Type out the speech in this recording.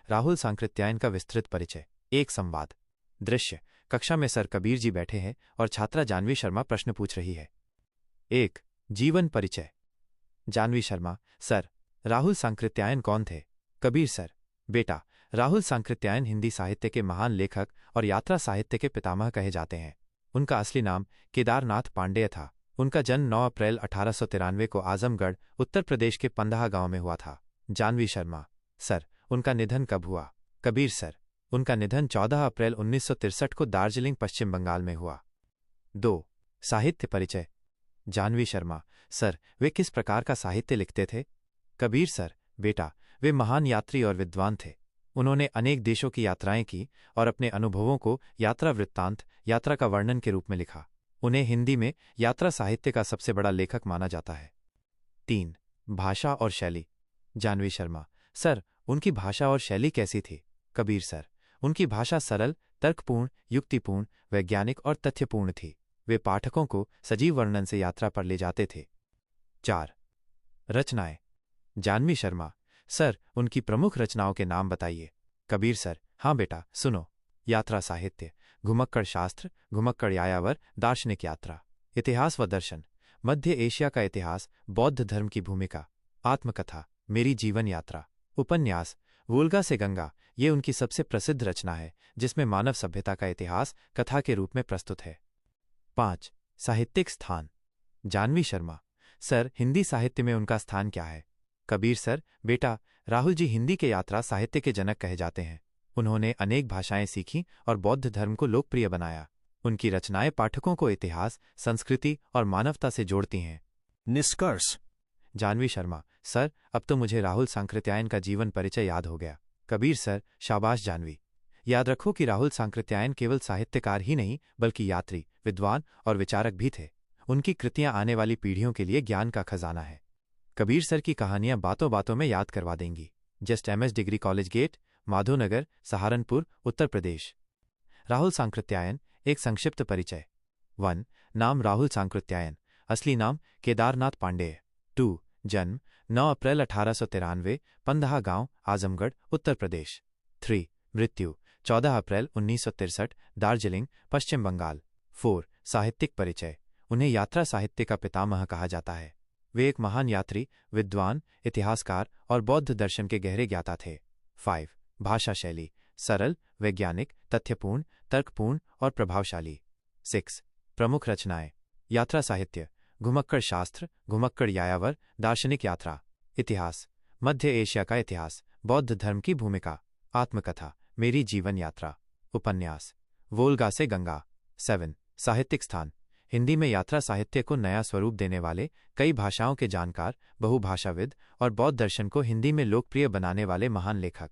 राहुल सांकृत्यायन का विस्तृत परिचय। एक संवाद। दृश्य, कक्षा में सर कबीर जी बैठे हैं और छात्रा जानवी शर्मा प्रश्न पूछ रही है। एक जीवन परिचय। जानवी शर्मा, सर, राहुल सांकृत्यायन कौन थे? कबीर सर, बेटा, राहुल सांकृत्यायन हिंदी साहित्य के महान लेखक और यात्रा साहित्य के पितामह कहे जाते हैं। उनका असली नाम केदारनाथ पांडेय था। उनका जन्म 9 अप्रैल 1893 को आजमगढ़, उत्तर प्रदेश के पंदहा गांव में हुआ था। जानवी शर्मा, सर, उनका निधन कब हुआ? कबीर सर, उनका निधन 14 अप्रैल 1963 को दार्जिलिंग, पश्चिम बंगाल में हुआ। 2 साहित्य परिचय। जानवी शर्मा, सर, वे किस प्रकार का साहित्य लिखते थे? कबीर सर, बेटा, वे महान यात्री और विद्वान थे। उन्होंने अनेक देशों की यात्राएं की और अपने अनुभवों को यात्रा वृत्तांत, यात्रा का वर्णन के रूप में लिखा। उन्हें हिंदी में यात्रा साहित्य का सबसे बड़ा लेखक माना जाता है। 3 भाषा और शैली। जानवी शर्मा, सर, उनकी भाषा और शैली कैसी थी? कबीर सर, उनकी भाषा सरल, तर्कपूर्ण, युक्तिपूर्ण, वैज्ञानिक और तथ्यपूर्ण थी। वे पाठकों को सजीव वर्णन से यात्रा पर ले जाते थे। 4 रचनाएं। जानवी शर्मा, सर, उनकी प्रमुख रचनाओं के नाम बताइए। कबीर सर, हाँ बेटा, सुनो। यात्रा साहित्य, घुमक्कड़ शास्त्र, घुमक्कड़ यायावर, दार्शनिक यात्रा, इतिहास व दर्शन, मध्य एशिया का इतिहास, बौद्ध धर्म की भूमिका, आत्मकथा, मेरी जीवन यात्रा, उपन्यास, वोल्गा से गंगा, ये उनकी सबसे प्रसिद्ध रचना है जिसमें मानव सभ्यता का इतिहास कथा के रूप में प्रस्तुत है। 5 साहित्यिक स्थान। जानवी शर्मा, सर, हिंदी साहित्य में उनका स्थान क्या है? कबीर सर, बेटा, राहुल जी हिंदी के यात्रा साहित्य के जनक कहे जाते हैं। उन्होंने अनेक भाषाएं सीखीं और बौद्ध धर्म को लोकप्रिय बनाया। उनकी रचनाएं पाठकों को इतिहास, संस्कृति और मानवता से जोड़ती हैं। निष्कर्ष। जानवी शर्मा, सर, अब तो मुझे राहुल सांकृत्यायन का जीवन परिचय याद हो गया। कबीर सर, शाबाश जानवी। याद रखो कि राहुल सांकृत्यायन केवल साहित्यकार ही नहीं बल्कि यात्री, विद्वान और विचारक भी थे। उनकी कृतियां आने वाली पीढ़ियों के लिए ज्ञान का खजाना है। कबीर सर की कहानियां बातों बातों में याद करवा देंगी। Just MS degree college gate, Madhonagar, Saharanpur, Uttar Pradesh. Rahul Sankrityayan, एक संक्षिप्त परिचय। 1 नाम राहुल सांकृत्यायन, असली नाम केदारनाथ पांडेय। 2 जन्म 9 अप्रैल 1893, पंदहा गांव, आजमगढ़, उत्तर प्रदेश। 3 मृत्यु 14 अप्रैल 1963, दार्जिलिंग, पश्चिम बंगाल। 4 साहित्यिक परिचय। उन्हें यात्रा साहित्य का पितामह कहा जाता है। वे एक महान यात्री, विद्वान, इतिहासकार और बौद्ध दर्शन के गहरे ज्ञाता थे। 5 भाषा शैली, सरल, वैज्ञानिक, तथ्यपूर्ण, तर्कपूर्ण और प्रभावशाली। 6 प्रमुख रचनाएं। यात्रा साहित्य, घुमक्कड़ शास्त्र, घुमक्कड़ यायावर, दार्शनिक यात्रा, इतिहास, मध्य एशिया का इतिहास, बौद्ध धर्म की भूमिका, आत्मकथा, मेरी जीवन यात्रा, उपन्यास, वोल्गा से गंगा। 7 साहित्यिक स्थान। हिंदी में यात्रा साहित्य को नया स्वरूप देने वाले, कई भाषाओं के जानकार, बहुभाषाविद और बौद्ध दर्शन को हिंदी में लोकप्रिय बनाने वाले महान लेखक।